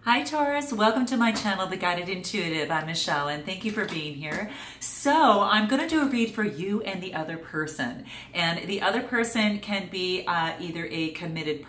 Hi Taurus, welcome to my channel, The Guided Intuitive. I'm Michelle and thank you for being here. So I'm going to do a read for you and the other person. And the other person can be either a committed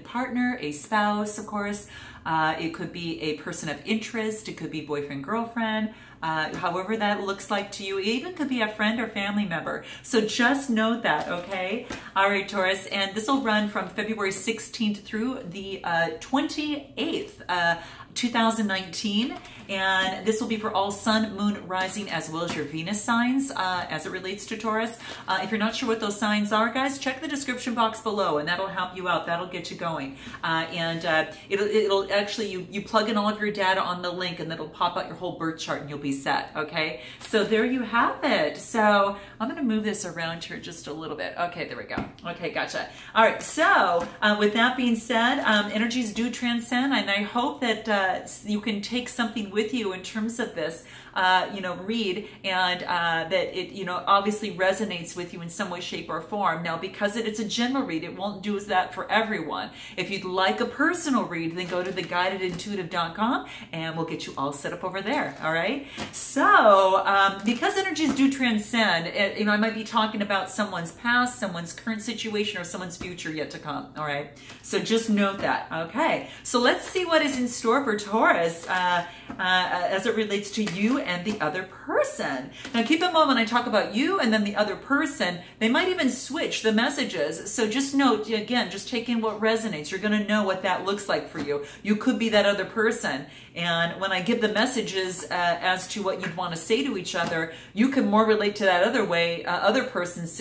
partner, a spouse, of course. It could be a person of interest. It could be boyfriend, girlfriend. However that looks like to you. It even could be a friend or family member. So just note that, okay? All right, Taurus, and this will run from February 16th through the 28th, 2019, and this will be for all sun, moon, rising, as well as your Venus signs as it relates to Taurus. If you're not sure what those signs are, guys, check the description box below, and that'll help you out. That'll get you going. It'll actually, you plug in all of your data on the link, and it'll pop out your whole birth chart, and you'll be set, okay? So there you have it. So I'm going to move this around here just a little bit. Okay, there we go. Okay, gotcha. All right, so with that being said, energies do transcend, and I hope that you can take something with you in terms of this, read, and that it, obviously resonates with you in some way, shape, or form. Now, because it's a general read, it won't do that for everyone. If you'd like a personal read, then go to theguidedintuitive.com and we'll get you all set up over there, all right? So, because energies do transcend, I might be talking about someone's past, someone's current situation, or someone's future yet to come, all right? So just note that, okay? So let's see what is in store for Taurus as it relates to you and the other person. Now keep in mind, when I talk about you and then the other person, they might even switch the messages. So just note, again, just take in what resonates. You're going to know what that looks like for you. You could be that other person. And when I give the messages as to what you'd want to say to each other, you can more relate to that other person's,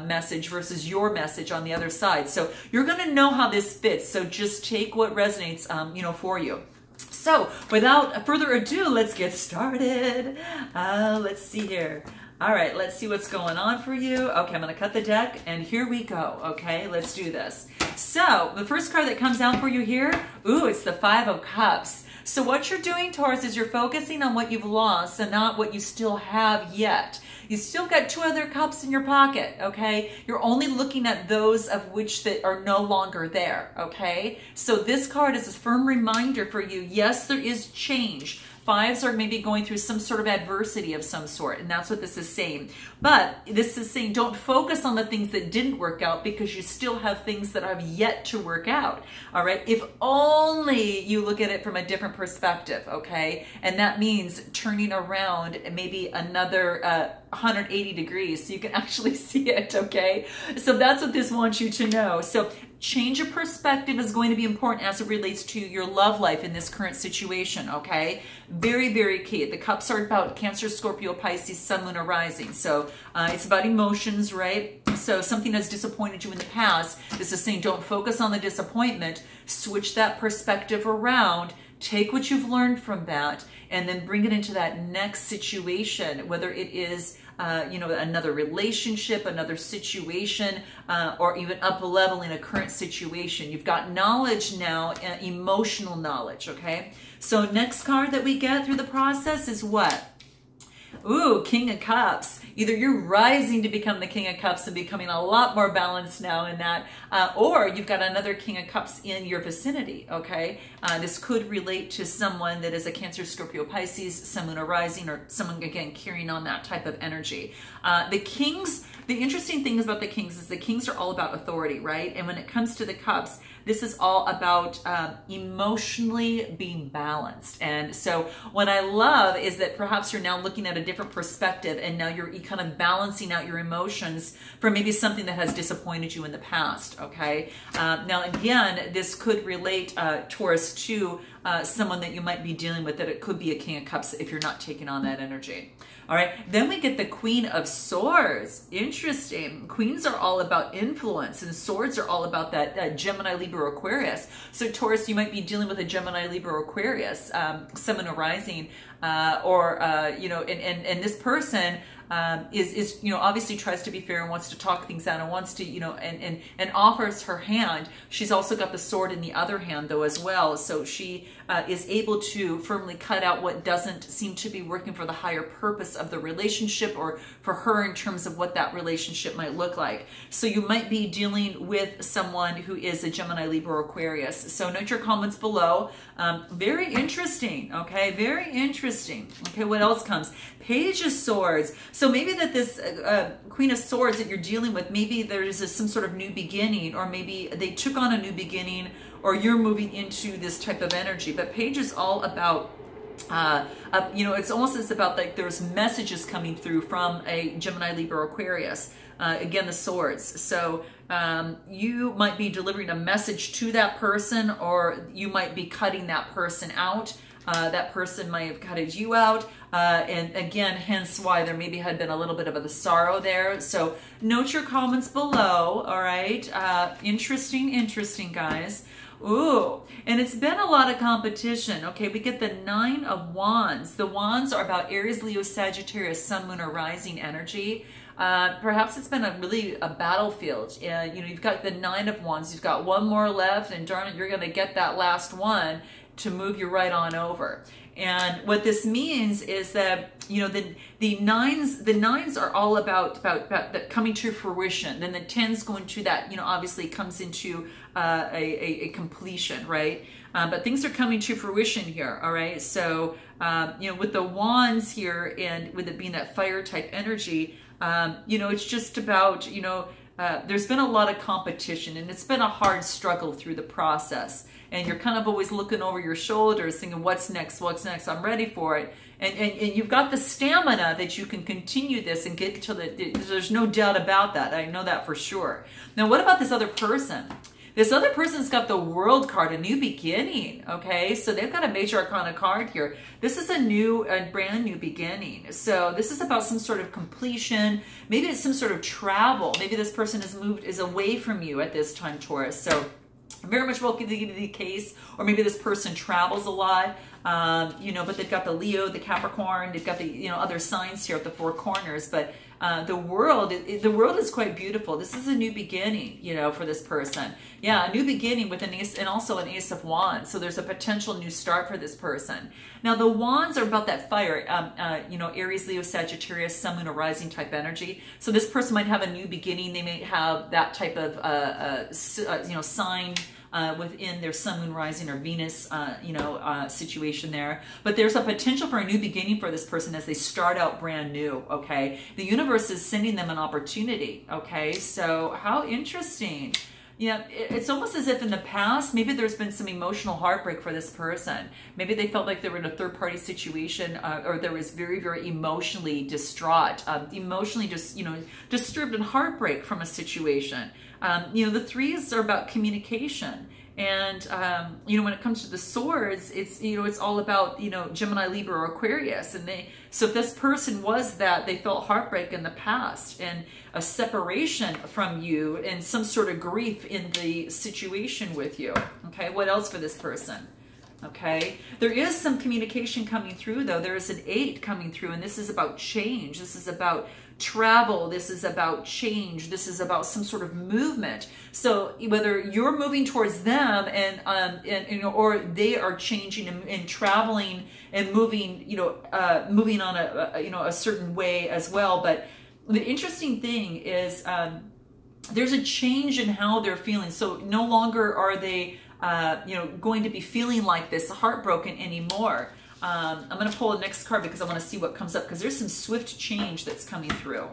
message versus your message on the other side. So you're going to know how this fits. So just take what resonates, for you. So without further ado, let's get started. Let's see here. All right, let's see what's going on for you. Okay, I'm going to cut the deck, and here we go. Okay, let's do this. So the first card that comes out for you here, it's the Five of Cups. So what you're doing, Taurus, is you're focusing on what you've lost and not what you still have yet. You still got two other cups in your pocket, okay? You're only looking at those of which that are no longer there, okay? So this card is a firm reminder for you. Yes, there is change. Fives are maybe going through some sort of adversity of some sort, and that's what this is saying. But this is saying don't focus on the things that didn't work out, because you still have things that have yet to work out, all right? If only you look at it from a different perspective, okay? And that means turning around maybe another 180 degrees so you can actually see it, okay? So that's what this wants you to know. So change of perspective is going to be important as it relates to your love life in this current situation, okay? Very, very key. The cups are about Cancer, Scorpio, Pisces, Sun, Moon, or Rising. So it's about emotions, right? So something has disappointed you in the past. This is saying don't focus on the disappointment. Switch that perspective around. Take what you've learned from that and then bring it into that next situation, whether it is another relationship, another situation, or even up-leveling a current situation. You've got knowledge now, emotional knowledge, okay? So next card that we get through the process is what? King of Cups. Either you're rising to become the King of Cups and becoming a lot more balanced now in that, or you've got another King of Cups in your vicinity, okay? This could relate to someone that is a Cancer, Scorpio, Pisces, Sun, Moon, or Rising, or someone, again, carrying on that type of energy. The Kings, the interesting thing about the Kings is the Kings are all about authority, right? And when it comes to the Cups, this is all about emotionally being balanced. And so what I love is that perhaps you're now looking at a different perspective, and now you're kind of balancing out your emotions for maybe something that has disappointed you in the past, okay? Now, again, this could relate, Taurus, to someone that you might be dealing with, that it could be a King of Cups if you're not taking on that energy. All right, then we get the Queen of Swords. Interesting. Queens are all about influence, and swords are all about that Gemini, Libra, Aquarius. So Taurus, you might be dealing with a Gemini, Libra, Aquarius, Sun, Moon, or Rising, and this person is you know, obviously tries to be fair and wants to talk things out and wants to, you know, and offers her hand. She's also got the sword in the other hand though as well. So she is able to firmly cut out what doesn't seem to be working for the higher purpose of the relationship, or for her in terms of what that relationship might look like. So you might be dealing with someone who is a Gemini, Libra, or Aquarius. So note your comments below. Very interesting. Okay, very interesting. Okay, what else comes? Page of Swords. So maybe that this Queen of Swords that you're dealing with, maybe there's some sort of new beginning, or maybe they took on a new beginning, or you're moving into this type of energy. But Page is all about, you know, it's almost as about like there's messages coming through from a Gemini, Libra, or Aquarius. Again, the swords. So you might be delivering a message to that person, or you might be cutting that person out. That person might have cutted you out. And again, hence why there maybe had been a little bit of the sorrow there. So note your comments below. All right. Interesting, interesting, guys. Ooh, and it's been a lot of competition. Okay, we get the 9 of Wands. The Wands are about Aries, Leo, Sagittarius, Sun, Moon, or Rising energy. Perhaps it's been a battlefield. You know, you've got the 9 of Wands. You've got one more left, and darn it, you're going to get that last one to move you right on over. And what this means is that, you know, the nines are all about that coming to fruition. Then the 10's going to that, you know, obviously comes into a completion, right? But things are coming to fruition here, all right? So, you know, with the Wands here, and with it being that fire type energy, you know, it's just about, you know, there's been a lot of competition, and it's been a hard struggle through the process. And you're kind of always looking over your shoulders thinking, what's next? What's next? I'm ready for it. And you've got the stamina that you can continue this and get to there's no doubt about that. I know that for sure. Now, what about this other person? This other person's got the World card, a new beginning, okay? So they've got a major arcana card here. This is a brand new beginning. So this is about some sort of completion. Maybe it's some sort of travel. Maybe this person is away from you at this time, Taurus. So very much well could be the case, or maybe this person travels a lot, you know, but they've got the Leo, the Capricorn, they've got the, you know, other signs here at the 4 corners, but the world is quite beautiful. This is a new beginning, you know, for this person. Yeah, a new beginning with an Ace, and also an Ace of Wands. So there's a potential new start for this person. Now the Wands are about that fire, you know, Aries, Leo, Sagittarius, Sun, Moon, or Rising type energy. So this person might have a new beginning. They may have that type of, you know, sign within their Sun, Moon, Rising, or Venus, you know, situation there. But there's a potential for a new beginning for this person as they start out brand new, okay? The universe is sending them an opportunity, okay? So how interesting. Yeah, it's almost as if in the past, maybe there's been some emotional heartbreak for this person. Maybe they felt like they were in a third-party situation, or there was very, very emotionally distraught, emotionally just, you know, disturbed and heartbreak from a situation. You know, the 3s are about communication. And, you know, when it comes to the swords, it's, you know, it's all about, you know, Gemini, Libra, or Aquarius. And so if this person was that, they felt heartbreak in the past and a separation from you and some sort of grief in the situation with you. Okay, what else for this person? Okay, there is some communication coming through though. There is an 8 coming through, and this is about change. This is about travel. This is about change. This is about some sort of movement. So whether you're moving towards them and you know, or they are changing and traveling and moving, you know, moving on a you know, a certain way as well. But the interesting thing is there's a change in how they're feeling. So no longer are they you know, going to be feeling like this heartbroken anymore. I'm going to pull the next card because I want to see what comes up, because there's some swift change that's coming through.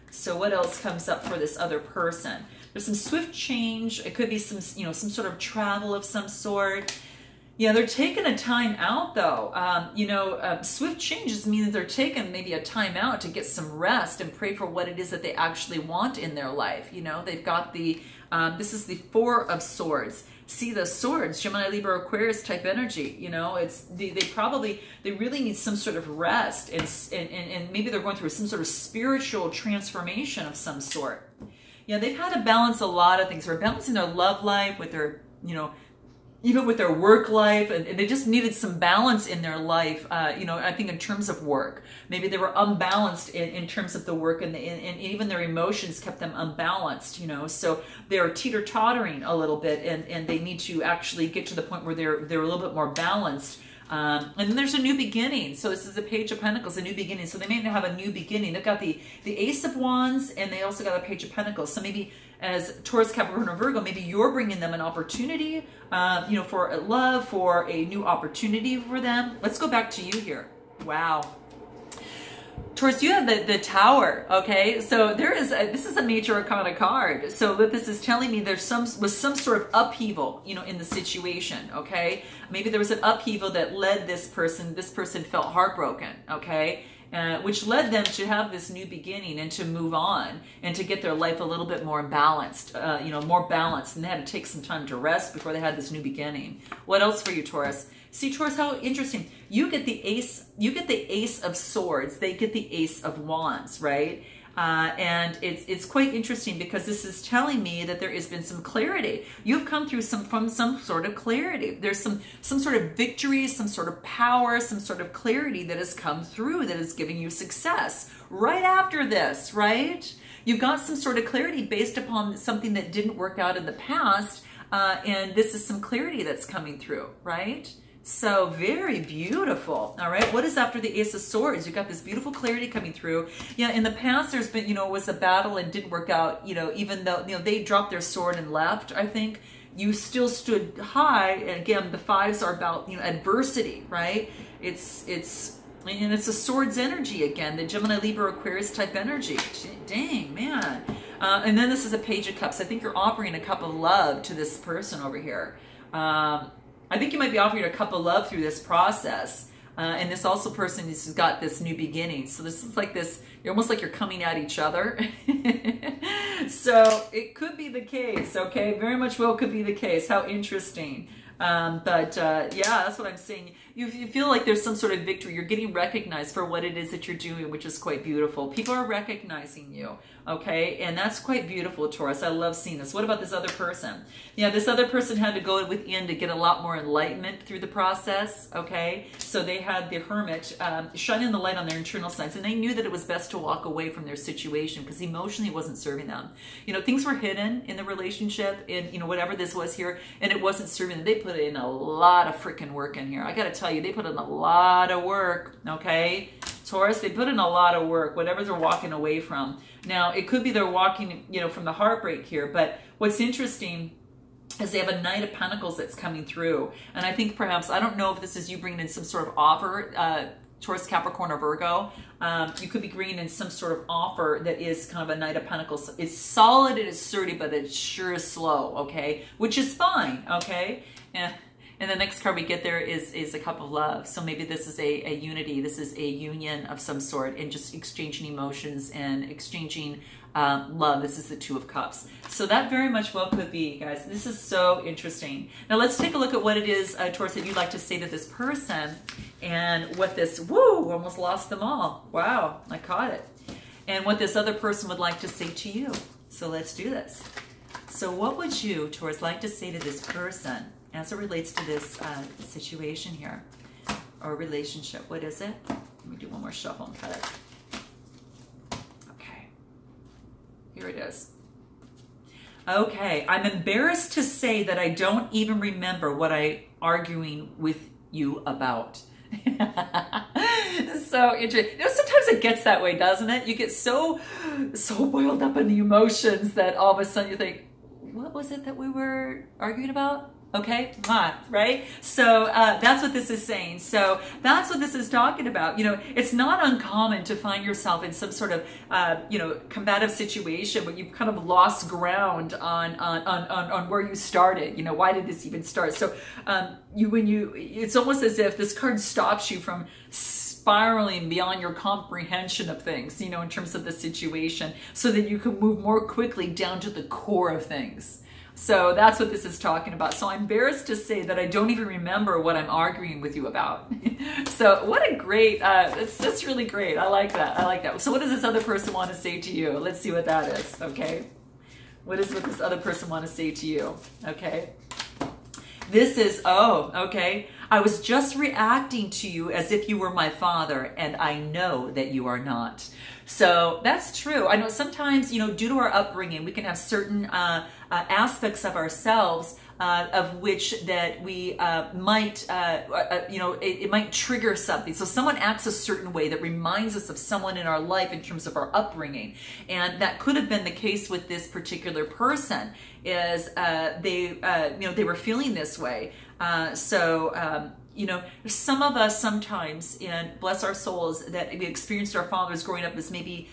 So what else comes up for this other person? There's some swift change. It could be some, you know, some sort of travel of some sort. Yeah, they're taking a time out though. You know, swift changes mean that they're taking maybe a time out to get some rest and pray for what it is that they actually want in their life. You know, they've got the, this is the 4 of Swords. See the swords, Gemini, Libra, Aquarius type energy. You know, it's they really need some sort of rest, and maybe they're going through some sort of spiritual transformation of some sort. Yeah, they've had to balance a lot of things. They're balancing their love life with their, you know, even with their work life, and they just needed some balance in their life. You know, I think in terms of work, maybe they were unbalanced in terms of the work, and even their emotions kept them unbalanced, you know, so they're teeter-tottering a little bit, and they need to actually get to the point where they're a little bit more balanced. And then there's a new beginning. So this is the Page of Pentacles, a new beginning. So they may have a new beginning. They've got the Ace of Wands, and they also got a Page of Pentacles. So maybe as Taurus, Capricorn, or Virgo, maybe you're bringing them an opportunity, you know, for love, for a new opportunity for them. Let's go back to you here. Wow. Taurus, you have the Tower, okay? So there is this is a major arcana card. So what this is telling me, was some sort of upheaval, you know, in the situation, okay? Maybe there was an upheaval that led this person felt heartbroken, okay? Which led them to have this new beginning and to move on and to get their life a little bit more balanced, you know, more balanced. And they had to take some time to rest before they had this new beginning. What else for you, Taurus? See, Taurus, how interesting. You get the Ace of Swords. They get the Ace of Wands, right? And it's quite interesting because this is telling me that there has been some clarity. You've come through from some sort of clarity. There's some sort of victory, some sort of power, some sort of clarity that has come through that is giving you success right after this, right? You've got some sort of clarity based upon something that didn't work out in the past, and this is some clarity that's coming through, right? So very beautiful. All right. What is after the Ace of Swords? You've got this beautiful clarity coming through. Yeah. In the past, there's been, you know, it was a battle and didn't work out, you know, even though, you know, they dropped their sword and left, I think. You still stood high. And again, the fives are about, you know, adversity, right? It's a sword's energy again, the Gemini, Libra, Aquarius type energy. Dang, man. And then this is a Page of Cups. I think you're offering a cup of love to this person over here. I think you might be offering a cup of love through this process. And this also person has got this new beginning. So this is like this, you're almost like you're coming at each other. So it could be the case, okay? Very much well could be the case. How interesting. Yeah, that's what I'm saying. You feel like there's some sort of victory. You're getting recognized for what it is that you're doing, which is quite beautiful. People are recognizing you, okay? And that's quite beautiful, Taurus. I love seeing this. What about this other person? Yeah, this other person had to go within to get a lot more enlightenment through the process, okay? So they had the Hermit shining the light on their internal sides, and they knew that it was best to walk away from their situation because emotionally it wasn't serving them. You know, things were hidden in the relationship, in, you know, whatever this was here, and it wasn't serving them. They put in a lot of freaking work in here. I got to tell you, they put in a lot of work, okay? Taurus, they put in a lot of work, whatever they're walking away from. Now, it could be they're walking, you know, from the heartbreak here, but what's interesting is they have a Knight of Pentacles that's coming through. And I think perhaps, I don't know if this is you bringing in some sort of offer, Taurus, Capricorn, or Virgo. You could be bringing in some sort of offer that is kind of a Knight of Pentacles. It's solid, it is sturdy, but it sure is slow, okay? Which is fine, okay? And the next card we get there is a cup of love. So maybe this is a unity. This is a union of some sort, and just exchanging emotions and exchanging love. This is the Two of Cups. So that very much well could be, guys. This is so interesting. Now let's take a look at what it is, Taurus, that you'd like to say to this person, and what this, woo, almost lost them all. Wow, I caught it. And what this other person would like to say to you. So let's do this. So what would you, Taurus, like to say to this person as it relates to this situation here, or relationship? What is it? Let me do one more shuffle and cut it. Okay, here it is. Okay, I'm embarrassed to say that I don't even remember what I'm arguing with you about. So interesting. You know, sometimes it gets that way, doesn't it? You get so boiled up in the emotions that all of a sudden you think, what was it that we were arguing about? Okay, right? So that's what this is saying. So that's what this is talking about. You know, it's not uncommon to find yourself in some sort of, you know, combative situation where you've kind of lost ground on where you started. You know, why did this even start? So it's almost as if this card stops you from spiraling beyond your comprehension of things, you know, in terms of the situation, so that you can move more quickly down to the core of things. So that's what this is talking about. So I'm embarrassed to say that I don't even remember what I'm arguing with you about. So what a great, that's really great. I like that. I like that. So what does this other person want to say to you? Let's see what that is, okay? What does this other person want to say to you, okay? This is, oh, okay. I was just reacting to you as if you were my father, and I know that you are not. So that's true. I know sometimes, you know, due to our upbringing, we can have certain aspects of ourselves of which that we might, you know, it might trigger something. So someone acts a certain way that reminds us of someone in our life in terms of our upbringing. And that could have been the case with this particular person, is they, you know, they were feeling this way. You know, some of us sometimes, and bless our souls, that we experienced our fathers growing up as maybe,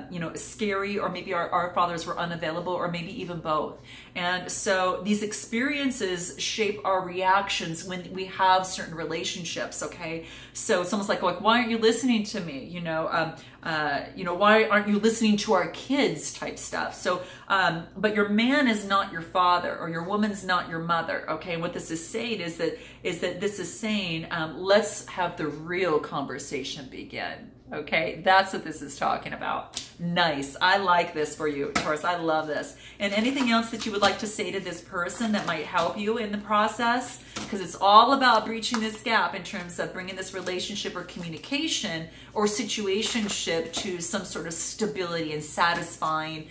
you know, scary, or maybe our fathers were unavailable, or maybe even both. And so these experiences shape our reactions when we have certain relationships, okay? So it's almost like why aren't you listening to me? You know, why aren't you listening to our kids type stuff? So, but your man is not your father, or your woman's not your mother, okay? And what this is saying is that this is saying, let's have the real conversation begin. Okay, that's what this is talking about. Nice. I like this for you, Taurus. I love this. And anything else that you would like to say to this person that might help you in the process? Because it's all about breaching this gap in terms of bringing this relationship or communication or situationship to some sort of stability and satisfying,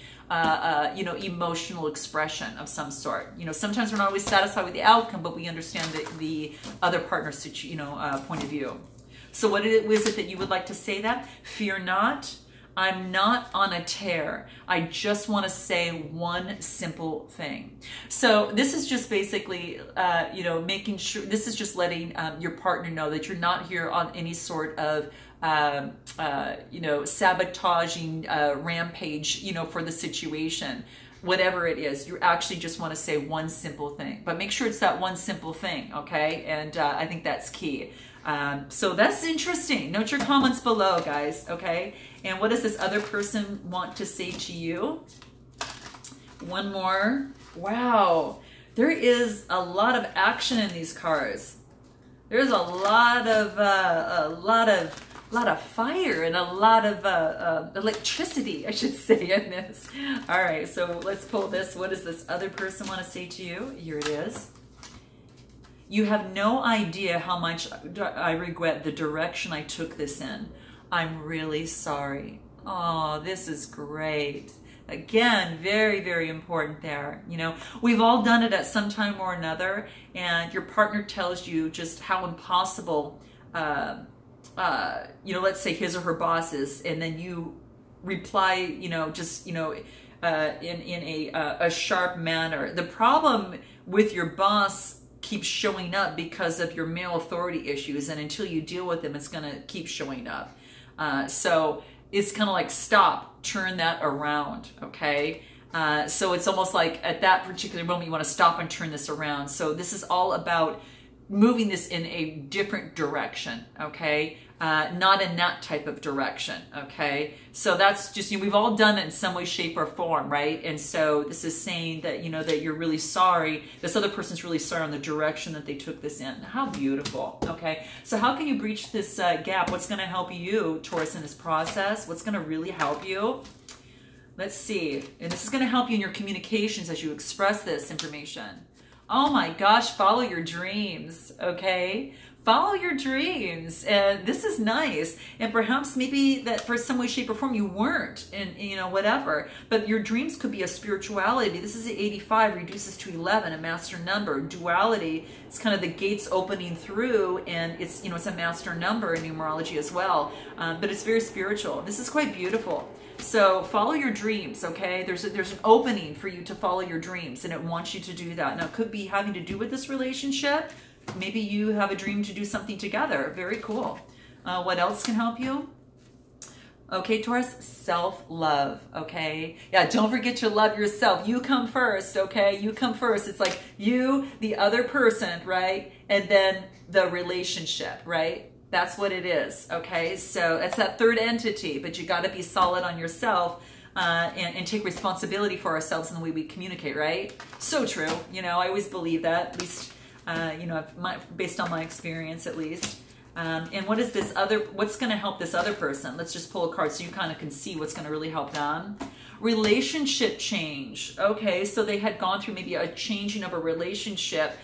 you know, emotional expression of some sort. You know, sometimes we're not always satisfied with the outcome, but we understand the other partner's, you know, point of view. So what is it that you would like to say that? Fear not. I'm not on a tear. I just want to say one simple thing. So this is just basically, you know, making sure, this is just letting your partner know that you're not here on any sort of, you know, sabotaging rampage, you know, for the situation. Whatever it is, you actually just want to say one simple thing. But make sure it's that one simple thing, okay? And I think that's key. So that's interesting. Note your comments below, guys, okay? And what does this other person want to say to you? One more. Wow. There is a lot of action in these cards. There's a lot of fire and a lot of electricity, I should say, in this. All right, so let's pull this. What does this other person want to say to you? Here it is. You have no idea how much I regret the direction I took this in. I'm really sorry. Oh, this is great. Again, very, very important there. You know, we've all done it at some time or another, and your partner tells you just how impossible, you know, let's say his or her boss is, and then you reply, you know, just, you know, in a sharp manner. The problem with your boss keeps showing up because of your male authority issues, and until you deal with them, it's going to keep showing up. So it's kind of like, stop, turn that around, okay? So it's almost like at that particular moment, you want to stop and turn this around. So this is all about moving this in a different direction, okay? Not in that type of direction, okay? So that's just, you know, we've all done it in some way, shape, or form, right? And so this is saying that, you know, that you're really sorry. This other person's really sorry on the direction that they took this in. How beautiful, okay? So how can you breach this gap? What's going to help you, Taurus, in this process? What's going to really help you? Let's see. And this is going to help you in your communications as you express this information. Oh my gosh, follow your dreams, okay? Follow your dreams, and this is nice. And perhaps maybe that for some way, shape, or form you weren't, and you know, whatever. But your dreams could be a spirituality. This is the 85, reduces to 11, a master number. Duality, it's kind of the gates opening through, and it's, you know, it's a master number in numerology as well. But it's very spiritual. This is quite beautiful. So follow your dreams, okay? There's an opening for you to follow your dreams, and it wants you to do that. Now, it could be having to do with this relationship. Maybe you have a dream to do something together. Very cool. What else can help you? Okay, Taurus, self-love, okay? Yeah, don't forget to love yourself. You come first, okay? You come first. It's like you, the other person, right? And then the relationship, right? That's what it is, okay? So that's that third entity, but you got to be solid on yourself and take responsibility for ourselves in the way we communicate, right? So true. You know, I always believe that, at least, you know, based on my experience, at least. And what is this other, what's going to help this other person? Let's just pull a card so you kind of can see what's going to really help them. Relationship change. Okay, so they had gone through maybe a changing of a relationship.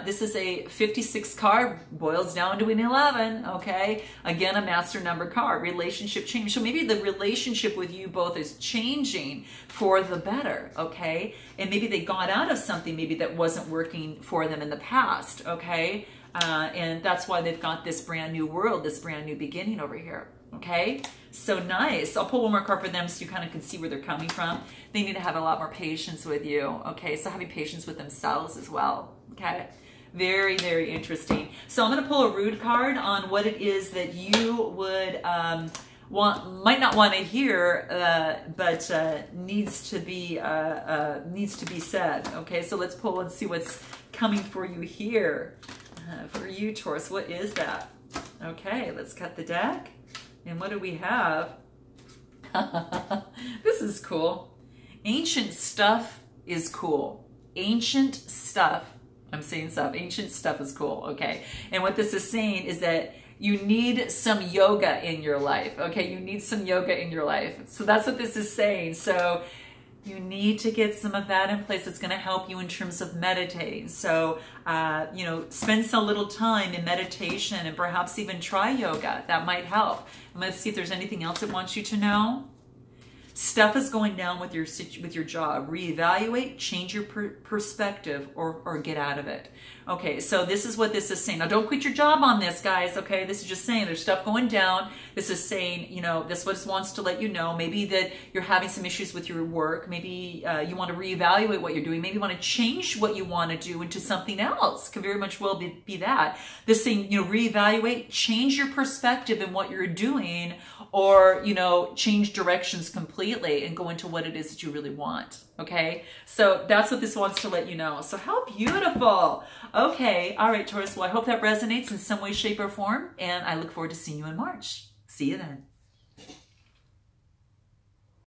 This is a 56 card, boils down to an 11, okay? Again, a master number card, relationship change. So maybe the relationship with you both is changing for the better, okay? And maybe they got out of something maybe that wasn't working for them in the past, okay? And that's why they've got this brand new world, this brand new beginning over here, okay? So nice. I'll pull one more card for them so you kind of can see where they're coming from. They need to have a lot more patience with you, okay? So having patience with themselves as well, okay? Very, very interesting. So I'm going to pull a rude card on what it is that you would might not want to hear, but needs to be said, okay? So let's pull and see what's coming for you here. For you, Taurus, what is that? Okay, let's cut the deck. And what do we have? This is cool. Ancient stuff is cool. Ancient stuff. I'm saying stuff. Ancient stuff is cool. Okay. And what this is saying is that you need some yoga in your life. Okay. You need some yoga in your life. So that's what this is saying. So you need to get some of that in place. It's going to help you in terms of meditating. So, you know, spend some little time in meditation and perhaps even try yoga. That might help. I'm going to see if there's anything else it wants you to know. Stuff is going down with your job. Reevaluate, change your perspective, or get out of it. Okay, so this is what this is saying. Now, don't quit your job on this, guys, okay? This is just saying there's stuff going down. This is saying, you know, this wants to let you know maybe that you're having some issues with your work. Maybe you want to reevaluate what you're doing. Maybe you want to change what you want to do into something else. Could very much well be that. This thing, you know, reevaluate, change your perspective in what you're doing, or, you know, change directions completely and go into what it is that you really want. Okay, so that's what this wants to let you know. So how beautiful. Okay, all right, Taurus. Well, I hope that resonates in some way, shape, or form, and I look forward to seeing you in March. See you then.